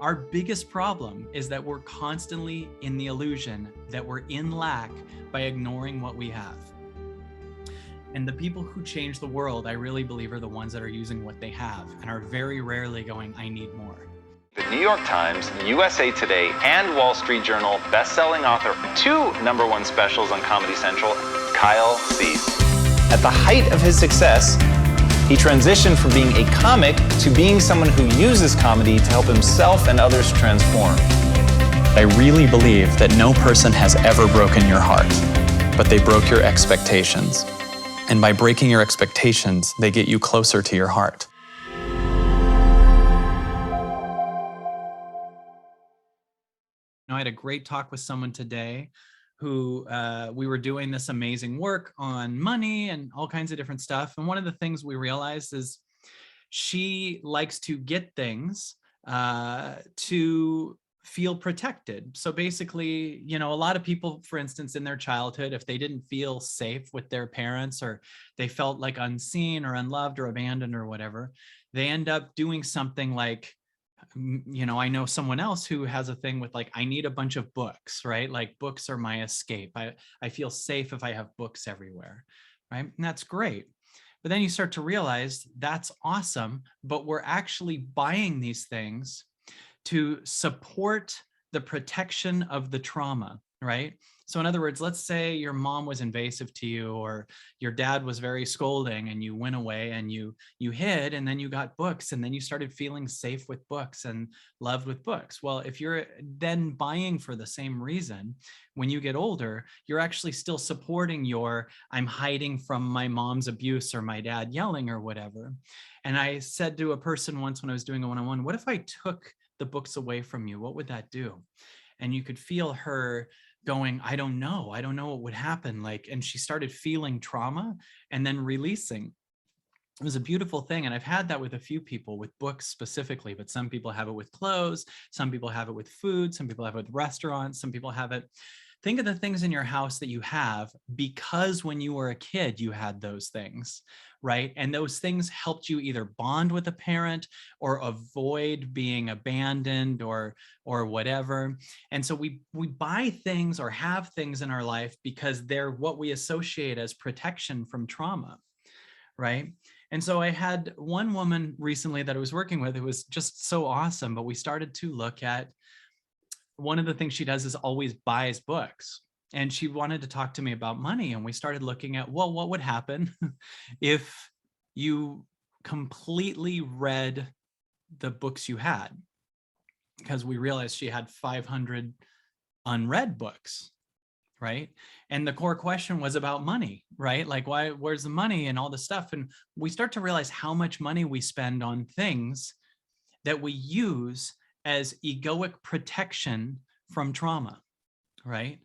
Our biggest problem is that we're constantly in the illusion that we're in lack by ignoring what we have. And the people who change the world, I really believe, are the ones that are using what they have and are very rarely going, I need more. The New York Times, USA Today, and Wall Street Journal best-selling author, 2 #1 specials on Comedy Central, Kyle Cease. At the height of his success, he transitioned from being a comic to being someone who uses comedy to help himself and others transform. I really believe that no person has ever broken your heart, but they broke your expectations. And by breaking your expectations, they get you closer to your heart. I had a great talk with someone today who we were doing this amazing work on money and all kinds of different stuff. And one of the things we realized is she likes to get things to feel protected. So basically, a lot of people, for instance, in their childhood, if they didn't feel safe with their parents, or they felt like unseen or unloved or abandoned or whatever, they end up doing something like, I know someone else who has a thing with, like, I need a bunch of books, right? Like, books are my escape. I feel safe if I have books everywhere, right? And that's great. But then you start to realize that's awesome, but we're actually buying these things to support the protection of the trauma, right? So in other words, let's say your mom was invasive to you, or your dad was very scolding, and you went away and you hid, and then you got books, and then you started feeling safe with books and loved with books. Well, if you're then buying for the same reason, when you get older, you're actually still supporting your, I'm hiding from my mom's abuse or my dad yelling or whatever. And I said to a person once when I was doing a one-on-one, what if I took the books away from you? What would that do? And you could feel her going, I don't know what would happen. And she started feeling trauma and then releasing. It was a beautiful thing. And I've had that with a few people, with books specifically, but some people have it with clothes. Some people have it with food. Some people have it with restaurants. Some people have it. Think of the things in your house that you have because when you were a kid, you had those things, right? And those things helped you either bond with a parent or avoid being abandoned or whatever. And so we buy things or have things in our life because they're what we associate as protection from trauma, right? And so I had one woman recently that I was working with who was just so awesome, but we started to look at, one of the things she does is always buys books. And she wanted to talk to me about money. And we started looking at, well, what would happen if you completely read the books you had? Because we realized she had 500 unread books, right? And the core question was about money, right? Like, where's the money and all this stuff? And we start to realize how much money we spend on things that we use as egoic protection from trauma, right?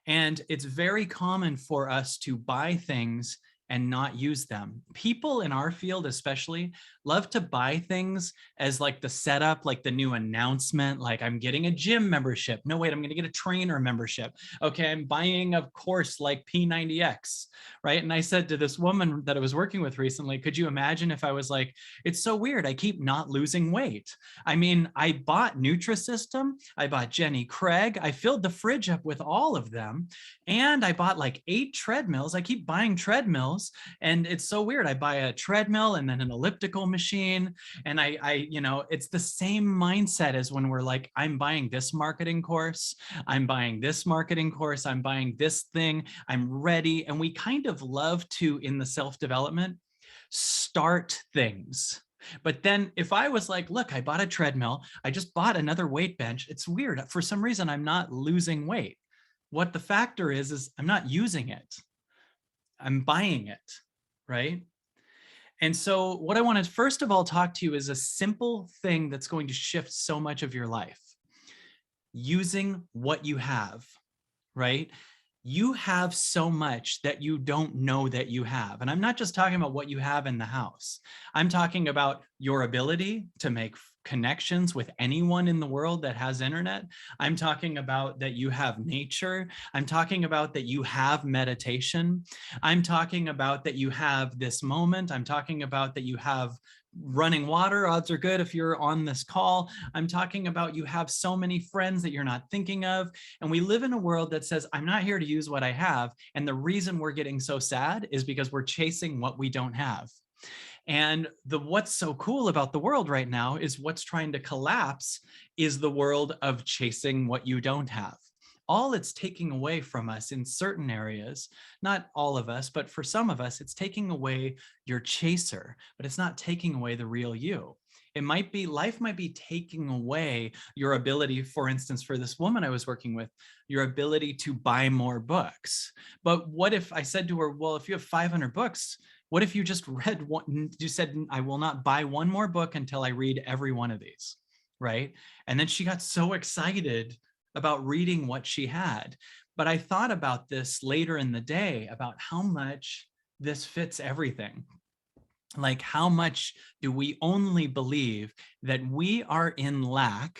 And it's very common for us to buy things and not use them. People in our field especially love to buy things as like the setup, like the new announcement, like I'm getting a gym membership. No, wait, I'm going to get a trainer membership. Okay, I'm buying a course like P90X, right? And I said to this woman that I was working with recently, could you imagine if I was like, it's so weird, I keep not losing weight. I mean, I bought Nutrisystem, I bought Jenny Craig, I filled the fridge up with all of them, and I bought like 8 treadmills. I keep buying treadmills. And it's so weird. I buy a treadmill and then an elliptical machine. And it's the same mindset as when we're like, I'm buying this marketing course. I'm buying this marketing course. I'm buying this thing. I'm ready. And we kind of love to, in the self-development, start things. But then if I was like, look, I bought a treadmill, I just bought another weight bench. It's weird. For some reason, I'm not losing weight. What the factor is I'm not using it. I'm buying it, right? And so what I want to first of all talk to you is a simple thing that's going to shift so much of your life. Using what you have, right? You have so much that you don't know that you have. And I'm not just talking about what you have in the house. I'm talking about your ability to make connections with anyone in the world that has internet. I'm talking about that you have nature. I'm talking about that you have meditation. I'm talking about that you have this moment. I'm talking about that you have running water, odds are good if you're on this call. I'm talking about you have so many friends that you're not thinking of. And we live in a world that says, I'm not here to use what I have. And the reason we're getting so sad is because we're chasing what we don't have. And what's so cool about the world right now is what's trying to collapse is the world of chasing what you don't have. All it's taking away from us in certain areas, not all of us, but for some of us, it's taking away your chaser, but it's not taking away the real you. It might be, life might be taking away your ability, for instance, for this woman I was working with, your ability to buy more books. But what if I said to her, well, if you have 500 books, what if you just read one, you said, I will not buy one more book until I read every one of these, right? And then she got so excited about reading what she had. But I thought about this later in the day about how much this fits everything. Like, how much do we only believe that we are in lack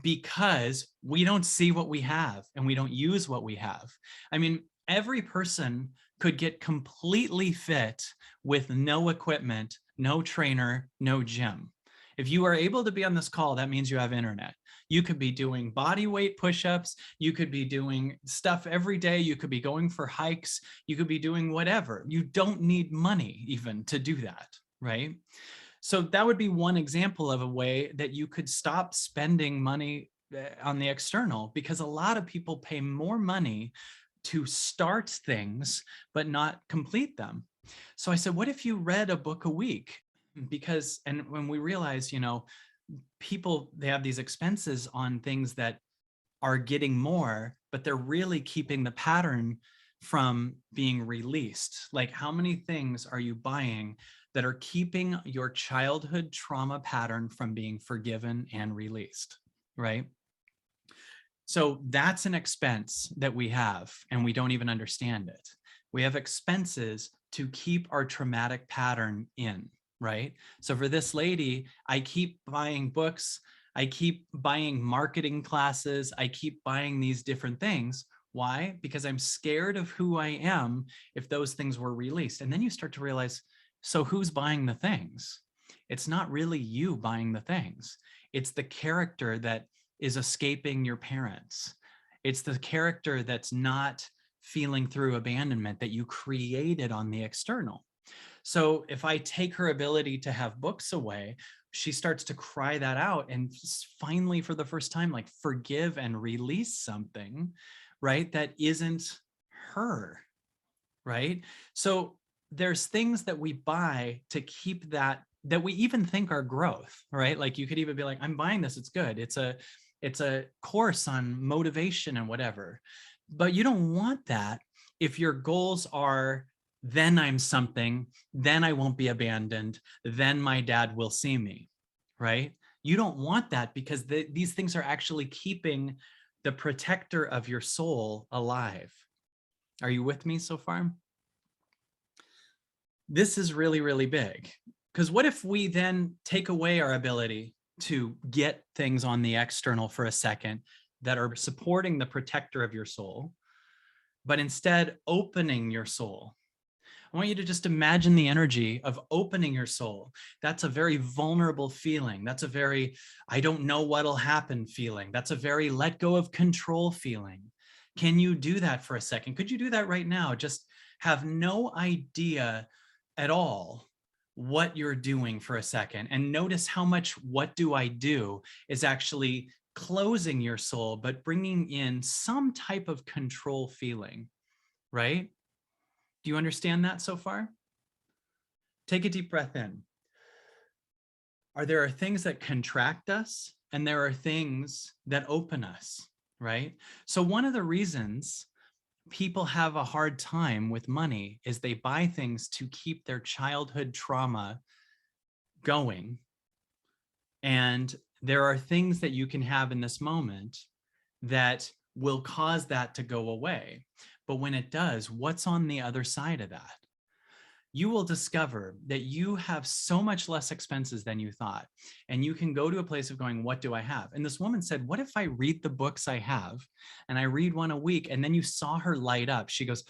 because we don't see what we have and we don't use what we have? I mean, every person could get completely fit with no equipment, no trainer, no gym. If you are able to be on this call, that means you have internet. You could be doing body weight push-ups. You could be doing stuff every day. You could be going for hikes. You could be doing whatever. You don't need money even to do that, right? So that would be one example of a way that you could stop spending money on the external, because a lot of people pay more money to start things, but not complete them. So I said, what if you read a book a week? Because, and when we realize, you know, people, they have these expenses on things that are getting more, but they're really keeping the pattern from being released. Like, how many things are you buying that are keeping your childhood trauma pattern from being forgiven and released, right? So that's an expense that we have, and we don't even understand it. We have expenses to keep our traumatic pattern in, right? So for this lady, I keep buying books, I keep buying marketing classes, I keep buying these different things. Why? Because I'm scared of who I am if those things were released. And then you start to realize, so who's buying the things? It's not really you buying the things. It's the character that is escaping your parents. It's the character that's not feeling through abandonment that you created on the external. So if I take her ability to have books away, she starts to cry that out and finally, for the first time, like forgive and release something, right? That isn't her, right? So there's things that we buy to keep that we even think are growth, right? Like you could even be like, I'm buying this, it's good. It's a course on motivation and whatever. But you don't want that if your goals are, then I'm something, then I won't be abandoned, then my dad will see me, right? You don't want that, because these things are actually keeping the protector of your soul alive. Are you with me so far? This is really, really big, because what if we then take away our ability to get things on the external for a second that are supporting the protector of your soul, but instead opening your soul? I want you to just imagine the energy of opening your soul. That's a very vulnerable feeling. That's a very, I don't know what'll happen feeling. That's a very let go of control feeling. Can you do that for a second? Could you do that right now? Just have no idea at all what you're doing for a second, and notice how much what do I do is actually closing your soul, but bringing in some type of control feeling, right? Do you understand that so far? Take a deep breath in. There are things that contract us, and there are things that open us, right? So one of the reasons people have a hard time with money is they buy things to keep their childhood trauma going. And there are things that you can have in this moment that will cause that to go away. But when it does, what's on the other side of that? You will discover that you have so much less expenses than you thought. And you can go to a place of going, what do I have? And this woman said, what if I read the books I have and I read one a week? And then you saw her light up. She goes,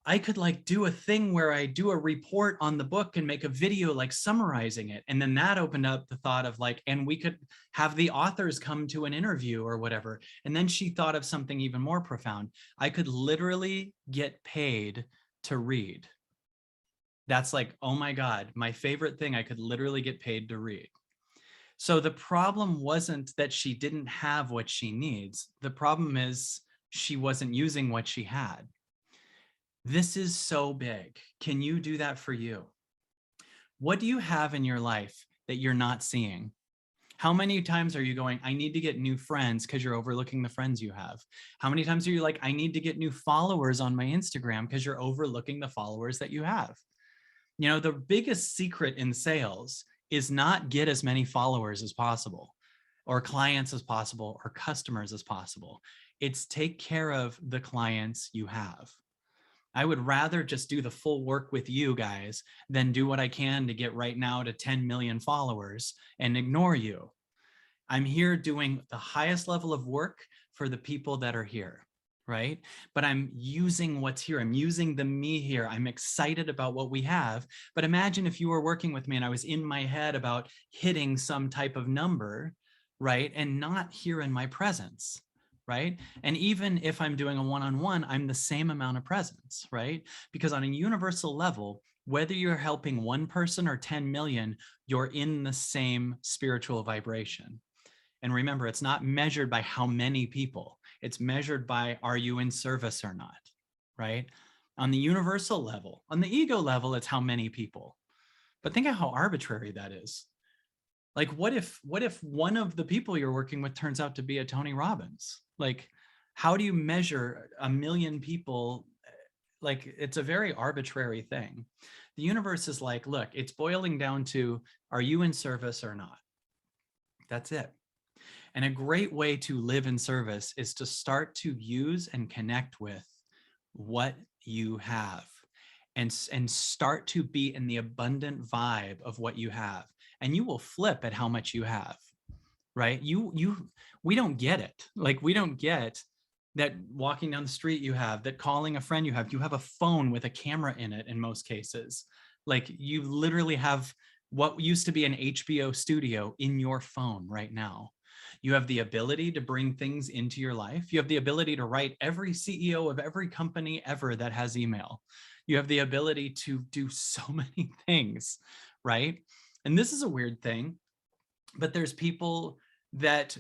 I could like do a thing where I do a report on the book and make a video like summarizing it. And then that opened up the thought of like, and we could have the authors come to an interview or whatever. And then she thought of something even more profound. I could literally get paid to read. That's like, oh my God, my favorite thing. I could literally get paid to read. So the problem wasn't that she didn't have what she needs. The problem is she wasn't using what she had. This is so big. Can you do that for you? What do you have in your life that you're not seeing? How many times are you going, I need to get new friends because you're overlooking the friends you have? How many times are you like, I need to get new followers on my Instagram because you're overlooking the followers that you have? You know, the biggest secret in sales is not get as many followers as possible or clients as possible or customers as possible. It's take care of the clients you have. I would rather just do the full work with you guys than do what I can to get right now to 10 million followers and ignore you. I'm here doing the highest level of work for the people that are here, right? But I'm using what's here. I'm using the me here. I'm excited about what we have. But imagine if you were working with me and I was in my head about hitting some type of number, right? And not here in my presence. Right? And even if I'm doing a one-on-one, I'm the same amount of presence, right? Because on a universal level, whether you're helping one person or 10 million, you're in the same spiritual vibration. And remember, it's not measured by how many people, it's measured by are you in service or not, right? On the universal level, on the ego level, it's how many people. But think of how arbitrary that is. Like, what if one of the people you're working with turns out to be a Tony Robbins? Like, how do you measure a million people? Like, it's a very arbitrary thing. The universe is like, look, it's boiling down to, are you in service or not? That's it. And a great way to live in service is to start to use and connect with what you have and start to be in the abundant vibe of what you have. And you will flip at how much you have, right? We don't get it. Like, we don't get that walking down the street you have, that calling a friend you have a phone with a camera in it in most cases. Like, you literally have what used to be an HBO studio in your phone right now. You have the ability to bring things into your life. You have the ability to write every CEO of every company ever that has email. You have the ability to do so many things, right? And this is a weird thing, but there's people that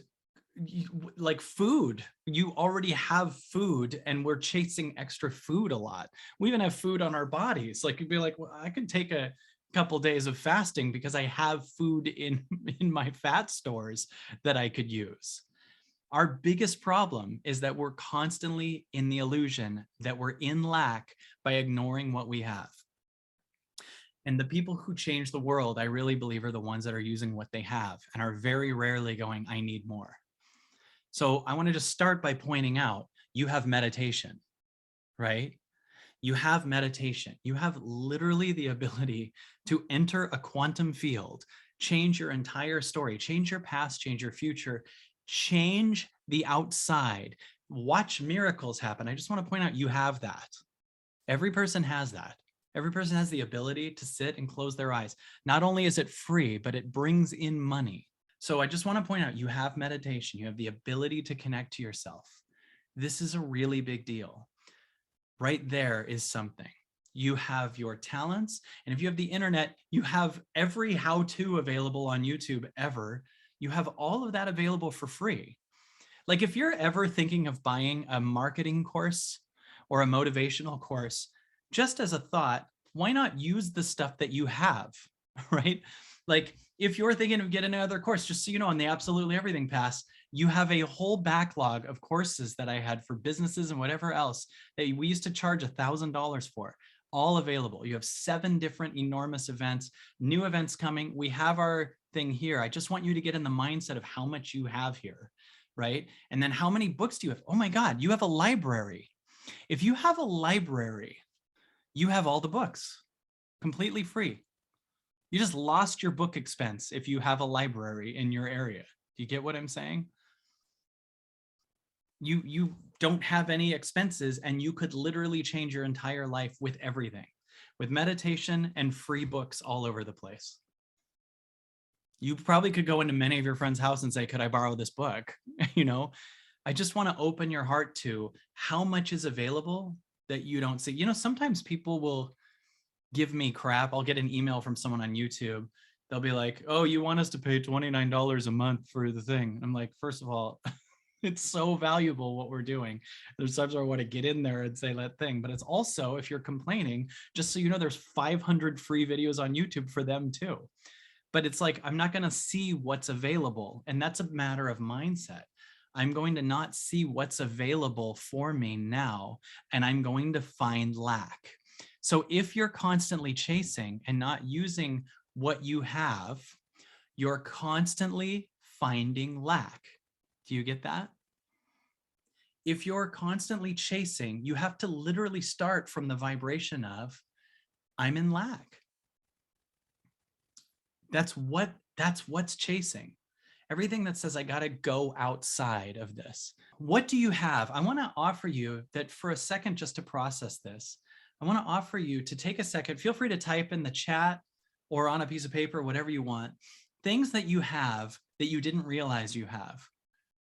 like food. You already have food and we're chasing extra food a lot. We even have food on our bodies. Like, you'd be like, well, I could take a couple days of fasting because I have food in my fat stores that I could use. Our biggest problem is that we're constantly in the illusion that we're in lack by ignoring what we have. And the people who change the world, I really believe, are the ones that are using what they have and are very rarely going, I need more. So I want to just start by pointing out, you have meditation, right? You have meditation. You have literally the ability to enter a quantum field, change your entire story, change your past, change your future, change the outside, watch miracles happen. I just want to point out, you have that. Every person has that. Every person has the ability to sit and close their eyes. Not only is it free, but it brings in money. So I just want to point out, you have meditation. You have the ability to connect to yourself. This is a really big deal. Right there is something. You have your talents. And if you have the internet, you have every how-to available on YouTube ever. You have all of that available for free. Like, if you're ever thinking of buying a marketing course or a motivational course, just as a thought, why not use the stuff that you have, right? Like, if you're thinking of getting another course, just so you know, on the Absolutely Everything Pass, you have a whole backlog of courses that I had for businesses and whatever else that we used to charge $1,000 for, all available. You have 7 different enormous events, new events coming. We have our thing here. I just want you to get in the mindset of how much you have here, right? And then how many books do you have? Oh my God, you have a library. If you have a library, you have all the books completely free. You just lost your book expense if you have a library in your area. Do you get what I'm saying? don't have any expenses, and you could literally change your entire life with everything, with meditation and free books all over the place. You probably could go into many of your friends' house and say, could I borrow this book? You know, I just want to open your heart to how much is available that you don't see. You know, sometimes people will give me crap. I'll get an email from someone on YouTube. They'll be like, oh, you want us to pay $29 a month for the thing. I'm like, first of all, it's so valuable what we're doing. There's times where I want to get in there and say that thing, but it's also, if you're complaining, just so you know, there's 500 free videos on YouTube for them too. But it's like, I'm not going to see what's available. And that's a matter of mindset. I'm going to not see what's available for me now, and I'm going to find lack. So if you're constantly chasing and not using what you have, you're constantly finding lack. Do you get that? If you're constantly chasing, you have to literally start from the vibration of, I'm in lack. That's what's chasing. Everything that says, I got to go outside of this. What do you have? I want to offer you that for a second, just to process this. I want to offer you to take a second. Feel free to type in the chat or on a piece of paper, whatever you want, things that you have that you didn't realize you have.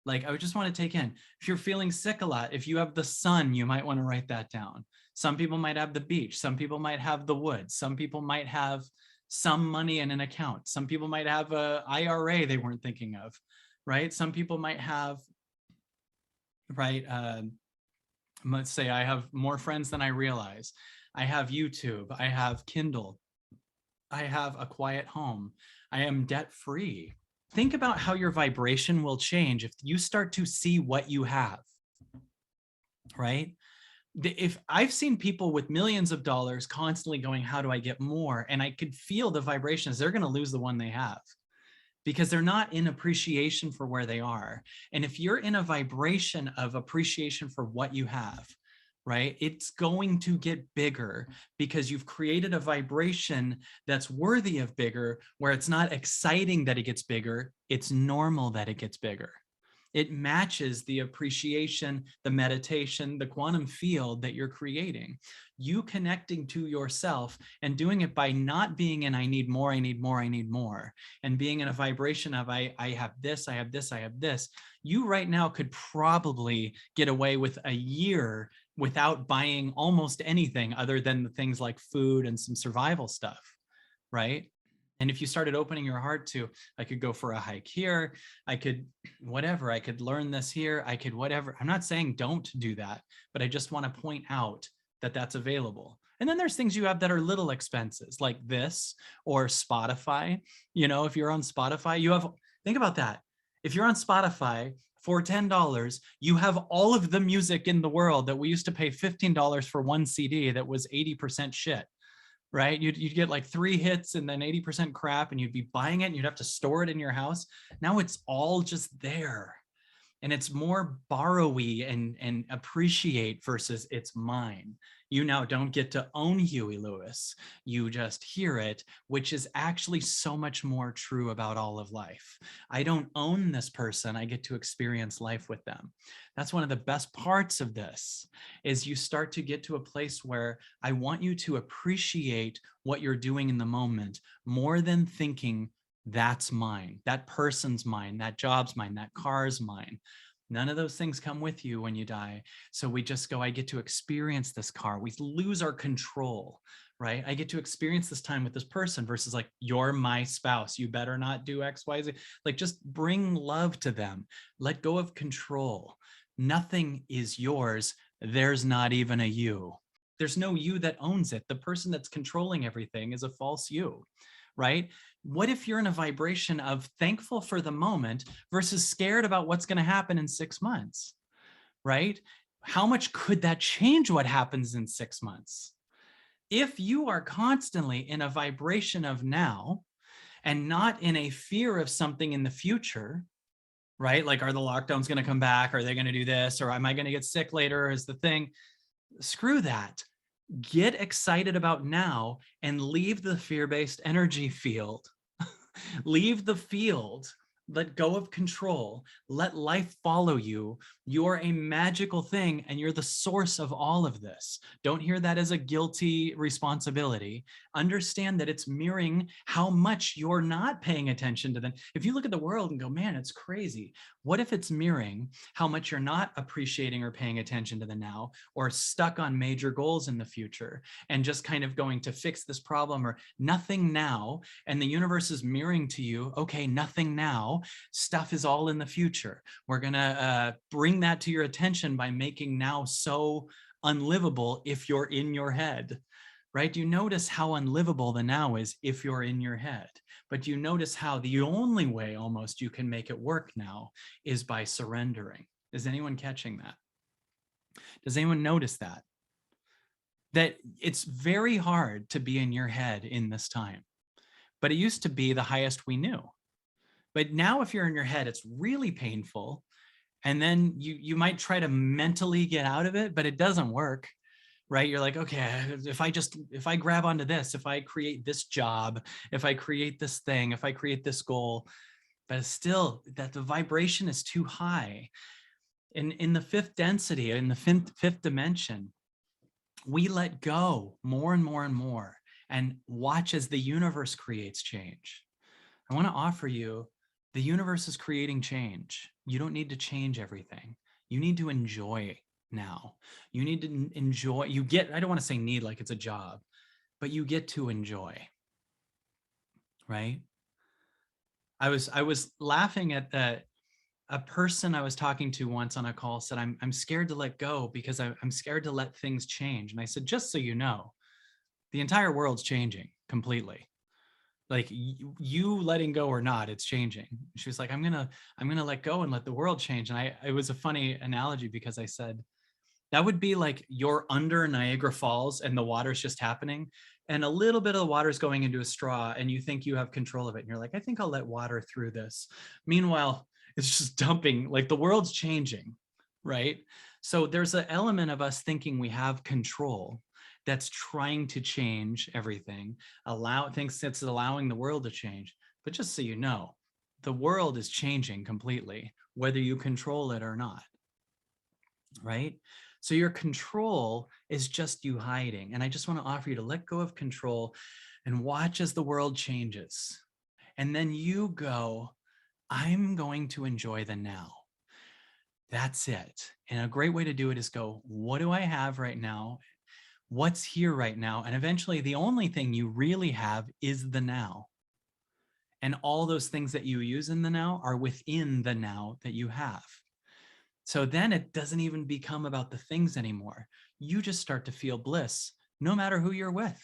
Like, I would just want to take in, if you're feeling sick a lot, if you have the sun, you might want to write that down. Some people might have the beach. Some people might have the woods. Some people might have some money in an account. Some people might have a IRA they weren't thinking of, right? Some people might have, right? Let's say I have more friends than I realize. I have YouTube. I have Kindle. I have a quiet home. I am debt-free. Think about how your vibration will change if you start to see what you have, right? If I've seen people with millions of dollars constantly going, how do I get more? And I could feel the vibrations. They're going to lose the one they have because they're not in appreciation for where they are. And if you're in a vibration of appreciation for what you have, right, it's going to get bigger because you've created a vibration that's worthy of bigger, where it's not exciting that it gets bigger. It's normal that it gets bigger. It matches the appreciation, the meditation, the quantum field that you're creating. You connecting to yourself and doing it by not being in, I need more, I need more, I need more, and being in a vibration of, I have this, I have this, I have this. You right now could probably get away with a year without buying almost anything other than the things like food and some survival stuff, right? And if you started opening your heart to, I could go for a hike here, I could whatever, I could learn this here, I could whatever. I'm not saying don't do that, but I just want to point out that that's available. And then there's things you have that are little expenses like this or Spotify. You know, if you're on Spotify, you have, think about that. If you're on Spotify for $10, you have all of the music in the world that we used to pay $15 for one CD that was 80% shit. Right? You'd get like 3 hits and then 80% crap, and you'd be buying it and you'd have to store it in your house. Now it's all just there. And it's more borrowy and appreciate versus it's mine. You now don't get to own Huey Lewis. You just hear it, which is actually so much more true about all of life. I don't own this person. I get to experience life with them. That's one of the best parts of this, is you start to get to a place where I want you to appreciate what you're doing in the moment more than thinking that's mine, that person's mine, that job's mine, that car's mine. None of those things come with you when you die. So we just go, I get to experience this car. We lose our control, right? I get to experience this time with this person versus like, you're my spouse. You better not do X, Y, Z. Like, just bring love to them. Let go of control. Nothing is yours. There's not even a you. There's no you that owns it. The person that's controlling everything is a false you, right? What if you're in a vibration of thankful for the moment versus scared about what's going to happen in 6 months, right? How much could that change what happens in 6 months? If you are constantly in a vibration of now and not in a fear of something in the future, right? Like, are the lockdowns going to come back? Are they going to do this? Or am I going to get sick later? Is the thing? Screw that. Get excited about now and leave the fear-based energy field. Leave the field Let go of control. Let life follow you. You're a magical thing and you're the source of all of this. Don't hear that as a guilty responsibility. Understand that it's mirroring how much you're not paying attention to them. If you look at the world and go, man, it's crazy. What if it's mirroring how much you're not appreciating or paying attention to the now, or stuck on major goals in the future and just kind of going to fix this problem or nothing now, and the universe is mirroring to you, okay, nothing now, stuff is all in the future. We're gonna bring that to your attention by making now so unlivable if you're in your head, right? Do you notice how unlivable the now is if you're in your head? But do you notice how the only way almost you can make it work now is by surrendering? Is anyone catching that? Does anyone notice that? That it's very hard to be in your head in this time, but it used to be the highest we knew. But now if you're in your head, it's really painful. And then you might try to mentally get out of it, but it doesn't work, right? You're like, okay, if I grab onto this, if I create this job, if I create this thing, if I create this goal, but it's still that the vibration is too high. In the fifth density, in the fifth dimension, we let go more and more and more and watch as the universe creates change. I want to offer you, the universe is creating change. You don't need to change everything. You need to enjoy now. You need to enjoy, I don't want to say need like it's a job, but you get to enjoy, right? I was laughing at a person I was talking to once on a call said, I'm scared to let go because I'm scared to let things change. And I said, just so you know, the entire world's changing completely. Like you letting go or not, it's changing. She was like, I'm gonna let go and let the world change. And it was a funny analogy because I said, that would be like you're under Niagara Falls and the water's just happening. And a little bit of the water's going into a straw and you think you have control of it. And you're like, I think I'll let water through this. Meanwhile, it's just dumping, like the world's changing, right? So there's an element of us thinking we have control that's trying to change everything, thinks it's allowing the world to change. But just so you know, the world is changing completely, whether you control it or not, right? So your control is just you hiding. And I just want to offer you to let go of control and watch as the world changes. And then you go, I'm going to enjoy the now. That's it. And a great way to do it is go, what do I have right now? What's here right now? And eventually the only thing you really have is the now. And all those things that you use in the now are within the now that you have. So then it doesn't even become about the things anymore. You just start to feel bliss no matter who you're with.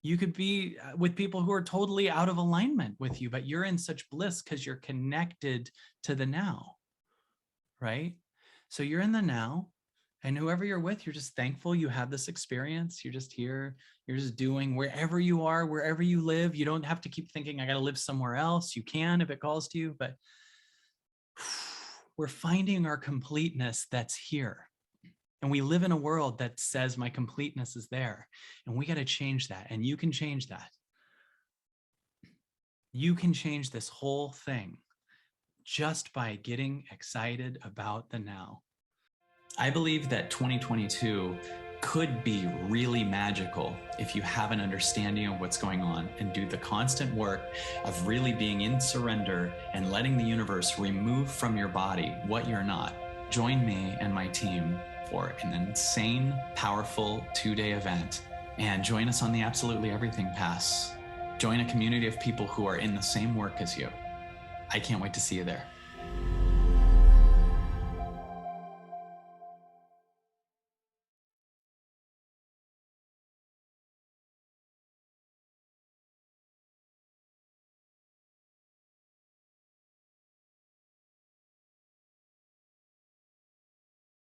You could be with people who are totally out of alignment with you, but you're in such bliss because you're connected to the now, right? So you're in the now, and whoever you're with, you're just thankful you have this experience. You're just here. You're just doing wherever you are, wherever you live. You don't have to keep thinking, I got to live somewhere else. You can if it calls to you, but we're finding our completeness that's here. And we live in a world that says my completeness is there. And we got to change that. And you can change that. You can change this whole thing just by getting excited about the now. I believe that 2022 could be really magical if you have an understanding of what's going on and do the constant work of really being in surrender and letting the universe remove from your body what you're not. Join me and my team for an insane, powerful 2-day event, and join us on the Absolutely Everything Pass. Join a community of people who are in the same work as you. I can't wait to see you there.